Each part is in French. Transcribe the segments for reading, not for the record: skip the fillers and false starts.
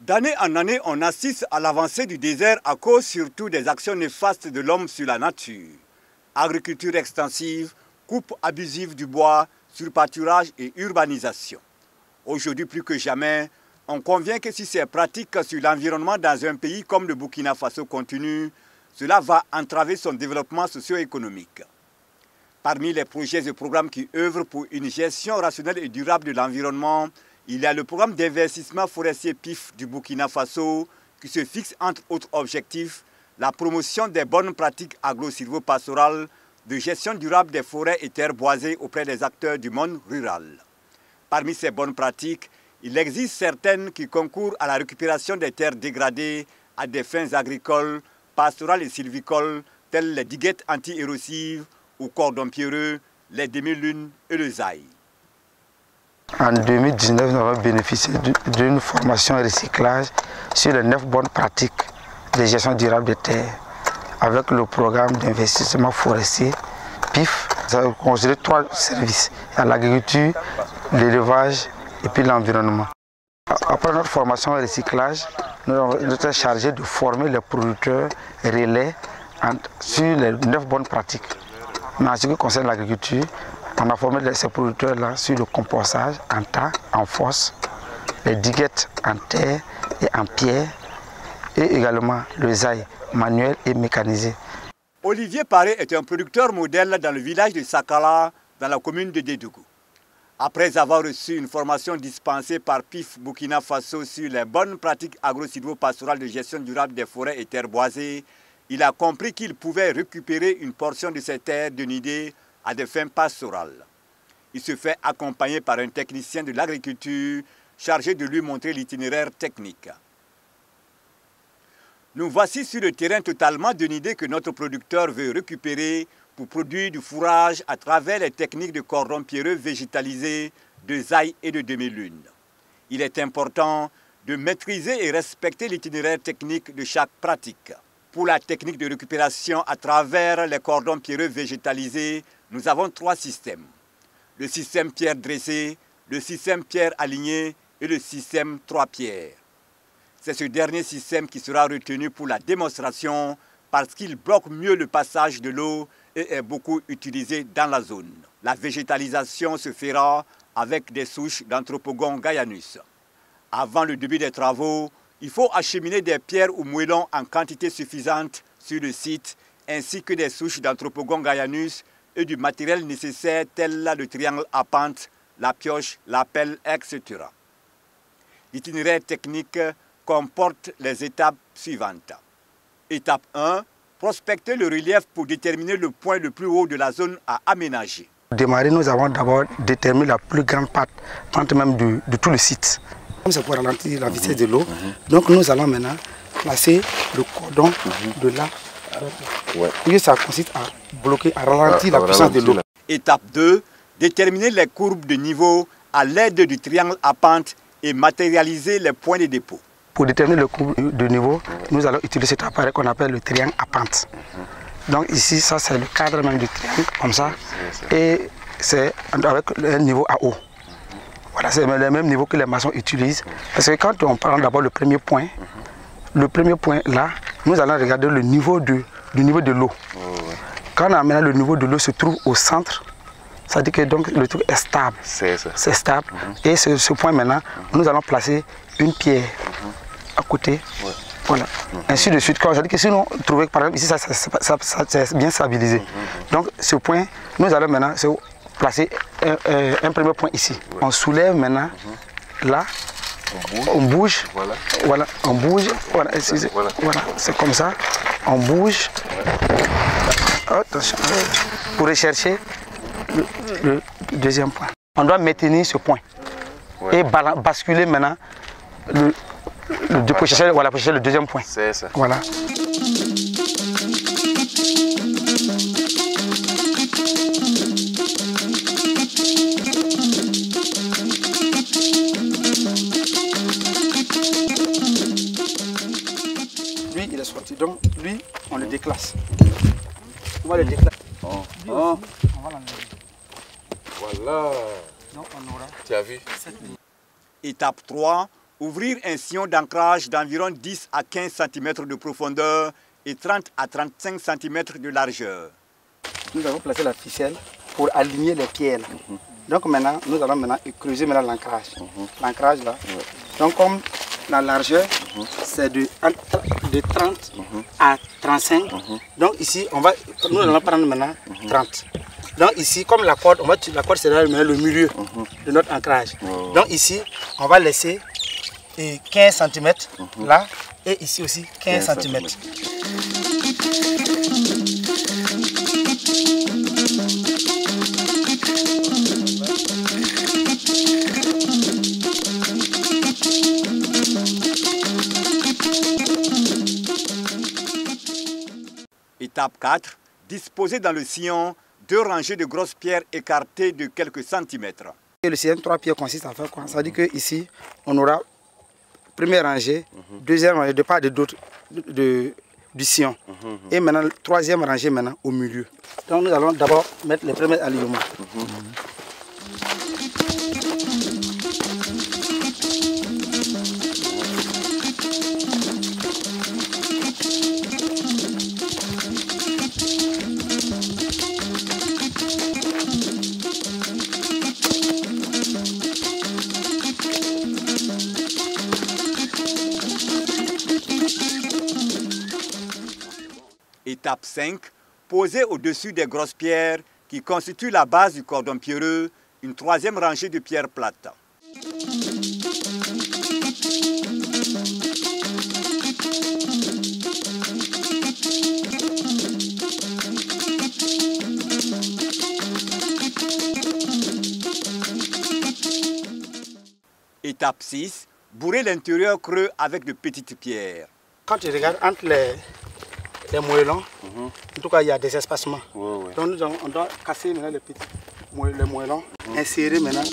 D'année en année, on assiste à l'avancée du désert à cause surtout des actions néfastes de l'homme sur la nature. Agriculture extensive, coupe abusive du bois, surpâturage et urbanisation. Aujourd'hui plus que jamais, on convient que si ces pratiques sur l'environnement dans un pays comme le Burkina Faso continuent, cela va entraver son développement socio-économique. Parmi les projets et programmes qui œuvrent pour une gestion rationnelle et durable de l'environnement, il y a le programme d'investissement forestier PIF du Burkina Faso qui se fixe entre autres objectifs la promotion des bonnes pratiques agro-silvopastorales de gestion durable des forêts et terres boisées auprès des acteurs du monde rural. Parmi ces bonnes pratiques, il existe certaines qui concourent à la récupération des terres dégradées à des fins agricoles, pastorales et sylvicoles, telles les diguettes anti-érosives ou cordons pierreux, les demi-lunes et le zaï. En 2019, nous avons bénéficié d'une formation recyclage sur les 9 bonnes pratiques de gestion durable des terres avec le programme d'investissement forestier PIF. Ça considère 3 services, l'agriculture, l'élevage et puis l'environnement. Après notre formation recyclage, nous avons été chargés de former les producteurs relais sur les 9 bonnes pratiques. Mais en ce qui concerne l'agriculture, on a formé ces producteurs-là sur le compostage en tas, en fosse, les diguettes en terre et en pierre, et également le zaï manuel et mécanisé. Olivier Paré est un producteur modèle dans le village de Sakala, dans la commune de Dédougou. Après avoir reçu une formation dispensée par PIF Burkina Faso sur les bonnes pratiques agro-silvopastorales de gestion durable des forêts et terres boisées, il a compris qu'il pouvait récupérer une portion de ces terres de nidées à des fins pastorales. Il se fait accompagner par un technicien de l'agriculture chargé de lui montrer l'itinéraire technique. Nous voici sur le terrain totalement dénudé que notre producteur veut récupérer pour produire du fourrage à travers les techniques de cordons pierreux végétalisés, de zaï et de demi-lune. Il est important de maîtriser et respecter l'itinéraire technique de chaque pratique. Pour la technique de récupération à travers les cordons pierreux végétalisés, nous avons 3 systèmes. Le système pierre dressée, le système pierre alignée et le système 3 pierres. C'est ce dernier système qui sera retenu pour la démonstration parce qu'il bloque mieux le passage de l'eau et est beaucoup utilisé dans la zone. La végétalisation se fera avec des souches d'Anthropogon gaianus. Avant le début des travaux, il faut acheminer des pierres ou moellons en quantité suffisante sur le site, ainsi que des souches d'Anthropogon gaianus et du matériel nécessaire tel le triangle à pente, la pioche, la pelle, etc. L'itinéraire technique comporte les étapes suivantes. Étape 1, prospecter le relief pour déterminer le point le plus haut de la zone à aménager. Pour démarrer, nous avons d'abord déterminé la plus grande pente même de tout le site. C'est pour ralentir la vitesse de l'eau. Donc nous allons maintenant placer le cordon de là. Et ça consiste à bloquer, à ralentir la puissance de l'eau. Étape 2, déterminer les courbes de niveau à l'aide du triangle à pente et matérialiser les points de dépôt. Pour déterminer le courbes de niveau, nous allons utiliser cet appareil qu'on appelle le triangle à pente. Donc ici, ça c'est le cadre même du triangle, comme ça. Et c'est avec un niveau à haut. Voilà, c'est le même niveau que les maçons utilisent. Parce que quand on prend d'abord le premier point là, nous allons regarder le niveau de l'eau. Quand on a maintenant le niveau de l'eau se trouve au centre, ça dit que donc le truc est stable. C'est stable. Et ce point maintenant, nous allons placer une pierre à côté. Voilà. Ainsi de suite. Ça dit que sinon, trouver par exemple ici, ça c'est bien stabilisé. Donc ce point, nous allons maintenant placer un premier point ici. On soulève maintenant là, on bouge, voilà, on bouge, voilà, c'est comme ça, on bouge, Attention, pour rechercher le deuxième point. On doit maintenir ce point et basculer maintenant pour chercher le deuxième point. C'est ça. Voilà. Lui, il est sorti. Donc, lui, on le déclasse. On va le déclasser. Oh. Lui aussi, on va l'enlever. Voilà. Donc, on aura Tu as vu? cette ligne. Étape 3, ouvrir un sillon d'ancrage d'environ 10 à 15 cm de profondeur et 30 à 35 cm de largeur. Nous avons placé la ficelle pour aligner les pierres. Donc maintenant, nous allons maintenant creuser l'ancrage. L'ancrage là. Donc comme la largeur, c'est de 30 à 35. Donc ici, nous allons prendre maintenant 30. Donc ici, comme la corde, la corde sera le milieu de notre ancrage. Donc ici, on va laisser 15 cm là et ici aussi 15 cm. Étape 4, disposer dans le sillon 2 rangées de grosses pierres écartées de quelques centimètres. Et le sillon 3 pierres consiste à faire quoi? Ça veut dire qu'ici, on aura première rangée, deuxième rangée de part et d'autre du sillon. Et maintenant, troisième rangée maintenant au milieu. Donc nous allons d'abord mettre les premiers alignements. Étape 5, poser au-dessus des grosses pierres qui constituent la base du cordon pierreux une troisième rangée de pierres plates. Étape 6, bourrer l'intérieur creux avec de petites pierres. Quand tu regardes entre les moellons, en tout cas il y a des espacements. Donc on doit casser maintenant les petits moellons, insérer maintenant.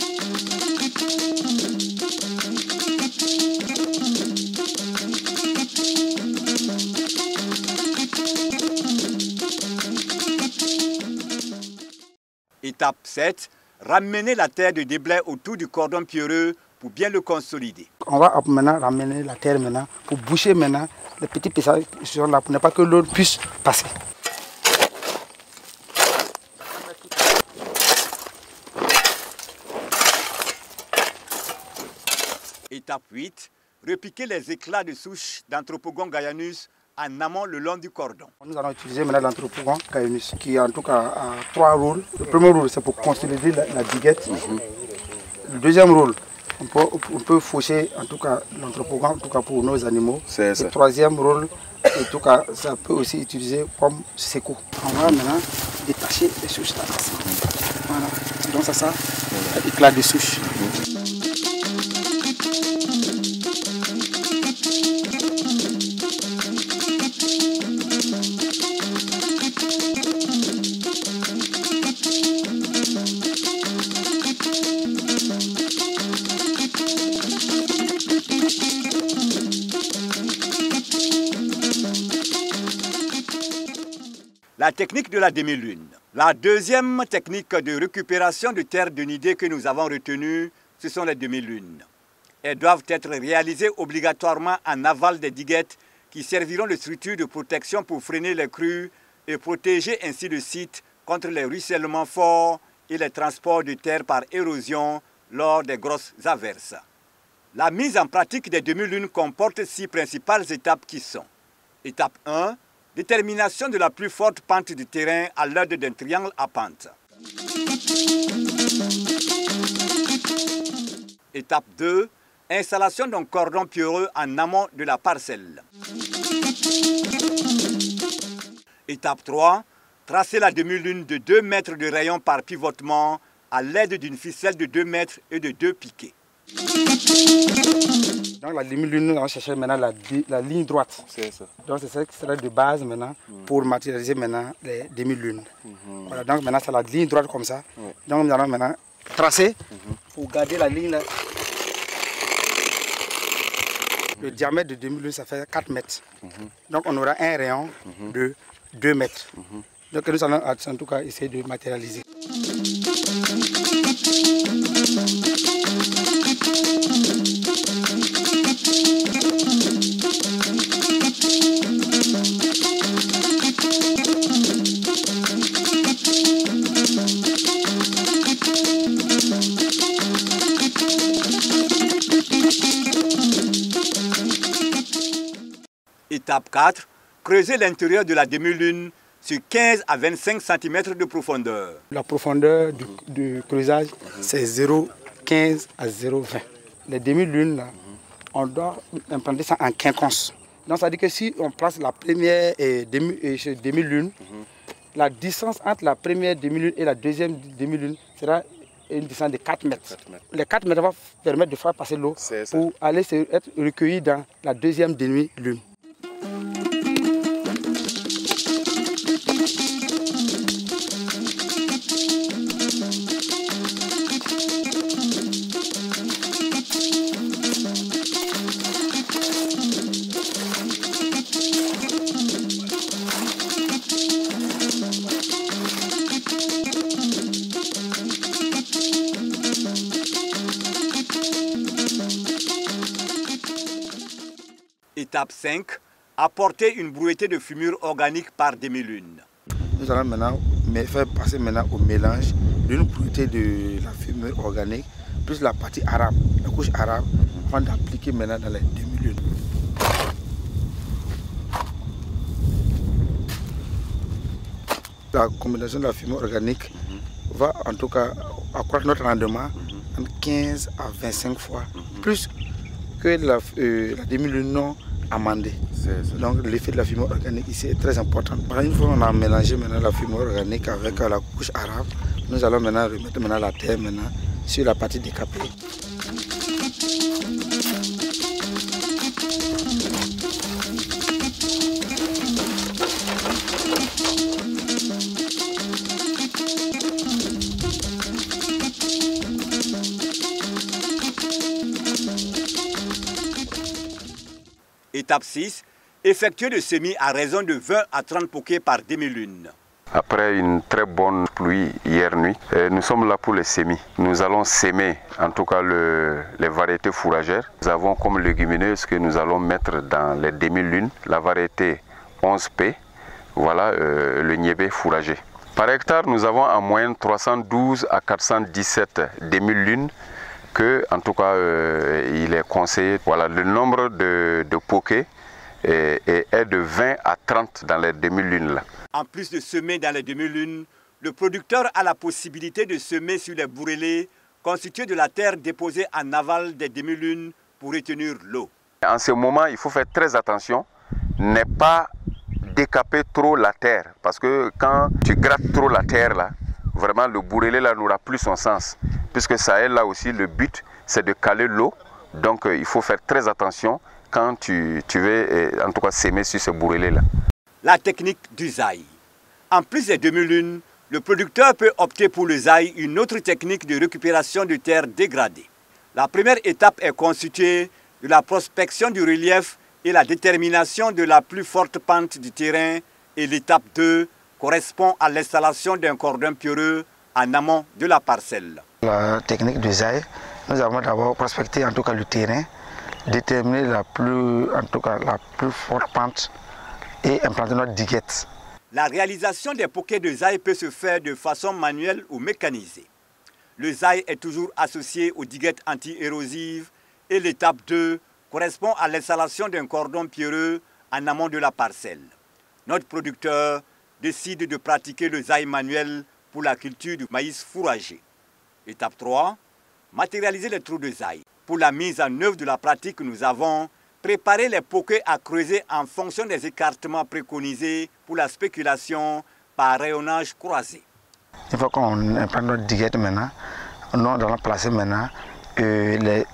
Étape 7, ramener la terre de déblai autour du cordon pierreux pour bien le consolider. On va maintenant ramener la terre maintenant pour boucher maintenant les petits passages qui sont là pour ne pas que l'eau puisse passer. Étape 8, repiquer les éclats de souche d'Anthropogon gaianus en amont le long du cordon. Nous allons utiliser maintenant l'Anthropogon gaianus qui en tout cas a 3 rôles. Le premier rôle c'est pour consolider la diguette. Le deuxième rôle, on peut faucher en tout cas l'Anthropogon en tout cas pour nos animaux. Le troisième rôle, en tout cas, ça peut aussi utiliser comme séco. On va maintenant détacher les souches là. Voilà. Donc ça, l'éclat de souche. La technique de la demi-lune. La deuxième technique de récupération de terre de nidée que nous avons retenue, ce sont les demi-lunes. Elles doivent être réalisées obligatoirement en aval des diguettes qui serviront de structure de protection pour freiner les crues et protéger ainsi le site contre les ruissellements forts et les transports de terre par érosion lors des grosses averses. La mise en pratique des demi-lunes comporte 6 principales étapes qui sont: étape 1, détermination de la plus forte pente du terrain à l'aide d'un triangle à pente. Étape 2, installation d'un cordon pierreux en amont de la parcelle. Étape 3, Tracez la demi-lune de 2 mètres de rayon par pivotement à l'aide d'une ficelle de 2 mètres et de 2 piquets. Donc la demi-lune, nous allons chercher maintenant la ligne droite. C'est ça. Donc c'est ça qui sera de base maintenant pour matérialiser maintenant les demi-lunes. Voilà, donc maintenant c'est la ligne droite comme ça. Donc nous allons maintenant tracer pour garder la ligne là. Le diamètre de demi-lune, ça fait 4 mètres. Donc on aura un rayon de 2 mètres. Donc nous allons en tout cas essayer de matérialiser. Étape 4. Creusez l'intérieur de la demi-lune sur 15 à 25 cm de profondeur. La profondeur du creusage, c'est 0,15 à 0,20. Les demi-lunes, là, on doit implanter ça en quinconce. Donc ça veut dire que si on place la première demi-lune, la distance entre la première demi-lune et la deuxième demi-lune sera une distance de 4 mètres. Les 4 mètres vont permettre de faire passer l'eau pour aller être recueilli dans la deuxième demi-lune. Étape 5. Apporter une brouettée de fumure organique par demi-lune. Nous allons maintenant faire passer maintenant au mélange d'une brouettée de la fumure organique plus la partie arabe, la couche arabe, avant d'appliquer maintenant dans les demi-lunes. La combinaison de la fumure organique va en tout cas accroître notre rendement en 15 à 25 fois, plus que la demi-lune non amendée. Donc l'effet de la fumure organique ici est très important. Une fois qu'on a mélangé maintenant la fumure organique avec la couche arabe, nous allons maintenant remettre maintenant la terre maintenant sur la partie décapée. Étape 6. Effectuer le semis à raison de 20 à 30 pokés par demi-lune. Après une très bonne pluie hier nuit, nous sommes là pour les semis. Nous allons s'aimer en tout cas les variétés fourragères. Nous avons comme légumineuses que nous allons mettre dans les demi-lunes la variété 11P, voilà le niébé fourragé. Par hectare, nous avons en moyenne 312 à 417 demi-lunes que, en tout cas, il est conseillé. Voilà, le nombre de pokés est de 20 à 30 dans les demi-lunes. En plus de semer dans les demi-lunes, le producteur a la possibilité de semer sur les bourrelets constitués de la terre déposée en aval des demi-lunes pour retenir l'eau. En ce moment, il faut faire très attention, ne pas décaper trop la terre, parce que quand tu grattes trop la terre, là, vraiment le bourrelet là n'aura plus son sens, puisque ça est là aussi, le but c'est de caler l'eau, donc il faut faire très attention quand tu veux en tout cas s'aimer sur ce bourrelet là. La technique du zaï. En plus des demi-lunes, le producteur peut opter pour le zaï, une autre technique de récupération de terre dégradée. La première étape est constituée de la prospection du relief et la détermination de la plus forte pente du terrain, et l'étape 2 correspond à l'installation d'un cordon pierreux en amont de la parcelle. La technique du zaï, nous avons d'abord prospecté en tout cas le terrain, déterminer la plus forte pente et implanter notre diguette. La réalisation des pokés de zaï peut se faire de façon manuelle ou mécanisée. Le zaï est toujours associé aux diguettes anti-érosives et l'étape 2 correspond à l'installation d'un cordon pierreux en amont de la parcelle. Notre producteur décide de pratiquer le zaï manuel pour la culture du maïs fourragé. Étape 3, matérialiser les trous de zaï. Pour la mise en œuvre de la pratique, nous avons préparé les pokés à creuser en fonction des écartements préconisés pour la spéculation par rayonnage croisé. Une fois qu'on prend notre diguette maintenant, nous allons placer maintenant les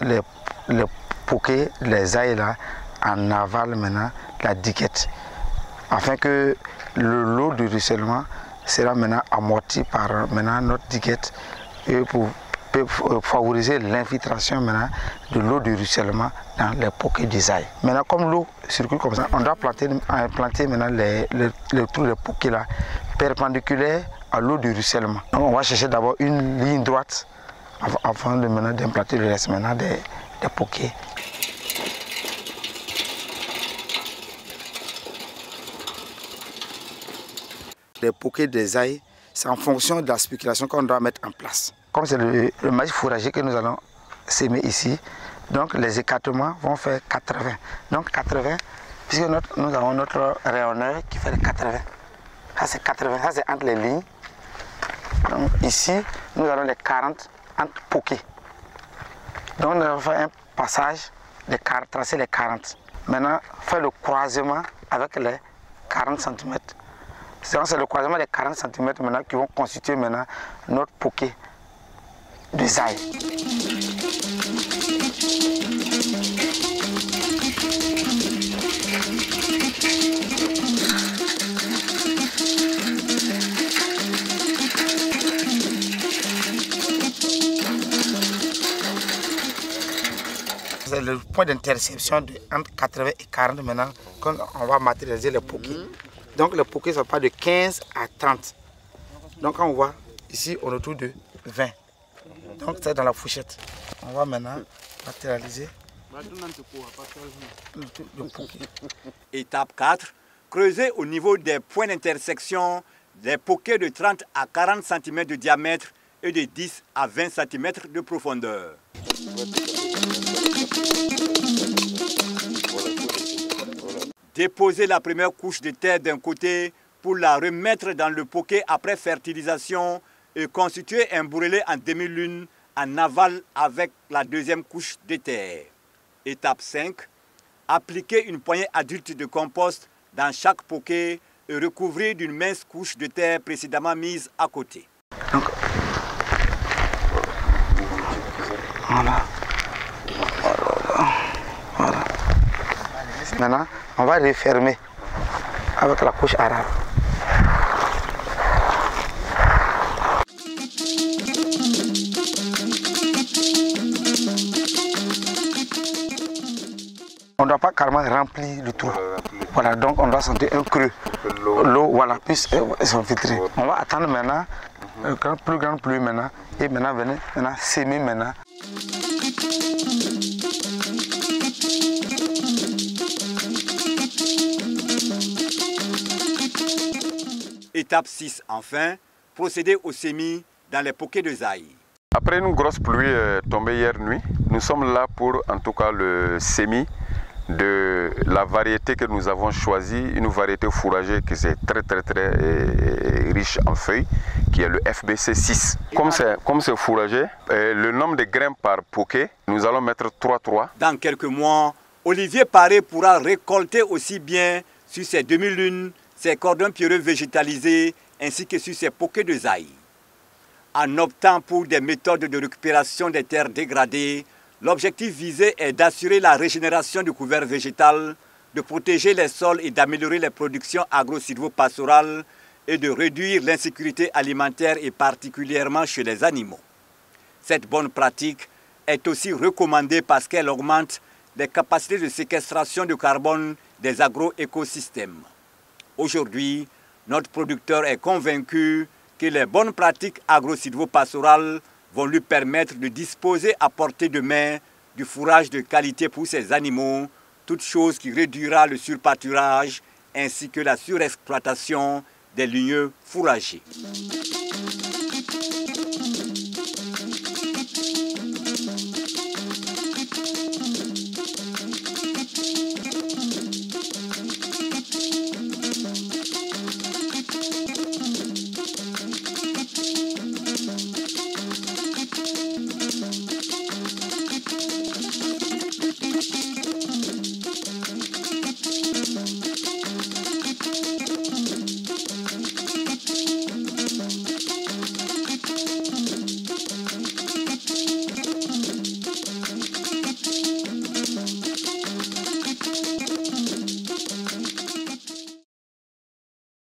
poquets, les ailes là, en aval maintenant la diguette, afin que le lot de ruissellement sera maintenant amorti par maintenant notre diguette et pour favoriser l'infiltration maintenant de l'eau de ruissellement dans les poquets des ailes. Maintenant, comme l'eau circule comme ça, on doit planter maintenant les trous des poquets là perpendiculaires à l'eau de ruissellement. Donc, on va chercher d'abord une ligne droite afin de maintenant d'implanter le reste maintenant des poquets. Les poquets des ailes, c'est en fonction de la spéculation qu'on doit mettre en place. Comme c'est le maïs fourragé que nous allons s'aimer ici, donc les écartements vont faire 80. Donc 80, puisque nous avons notre rayonneur qui fait les 80. Ça c'est 80, ça c'est entre les lignes. Donc ici, nous avons les 40 entre poquets. Donc nous allons faire un passage, tracer les 40. Maintenant, faire le croisement avec les 40 cm. C'est le croisement des 40 cm maintenant qui vont constituer maintenant notre poquet de zaï. C'est le point d'interception entre 80 et 40 maintenant quand on va matérialiser les poquets. Donc les poquets sont pas de 15 à 30. Donc quand on voit ici on est autour de 20. Donc c'est dans la fourchette. On va maintenant matérialiser le poquet. Étape 4. Creuser au niveau des points d'intersection des poquets de 30 à 40 cm de diamètre et de 10 à 20 cm de profondeur. Déposer la première couche de terre d'un côté pour la remettre dans le poquet après fertilisation et constituer un bourrelet en demi-lune en aval avec la deuxième couche de terre. Étape 5. Appliquer une poignée adulte de compost dans chaque poquet et recouvrir d'une mince couche de terre précédemment mise à côté. Donc, voilà. Voilà. Maintenant, on va refermer avec la couche arabe. On ne doit pas carrément remplir le trou. Voilà, donc on doit sentir un creux. L'eau, voilà, puisse s'infiltrer. On va attendre maintenant, plus grande pluie maintenant, et maintenant venez maintenant s'aimer maintenant. Étape 6, enfin, procéder au semis dans les poquets de zaï. Après une grosse pluie tombée hier nuit, nous sommes là pour en tout cas le semis de la variété que nous avons choisie, une variété fourragère qui est très riche en feuilles, qui est le FBC 6. Comme c'est fourragé, le nombre de grains par poquet, nous allons mettre 3. Dans quelques mois, Olivier Paré pourra récolter aussi bien sur ses demi-lunes, ses cordons pierreux végétalisés ainsi que sur ses poquets de zaï. En optant pour des méthodes de récupération des terres dégradées, l'objectif visé est d'assurer la régénération du couvert végétal, de protéger les sols et d'améliorer les productions agro-sylvo-pastorales et de réduire l'insécurité alimentaire et particulièrement chez les animaux. Cette bonne pratique est aussi recommandée parce qu'elle augmente les capacités de séquestration de carbone des agro-écosystèmes. Aujourd'hui, notre producteur est convaincu que les bonnes pratiques agro-sylvo-pastorales vont lui permettre de disposer à portée de main du fourrage de qualité pour ses animaux, toute chose qui réduira le surpâturage ainsi que la surexploitation des ligneux fourragers.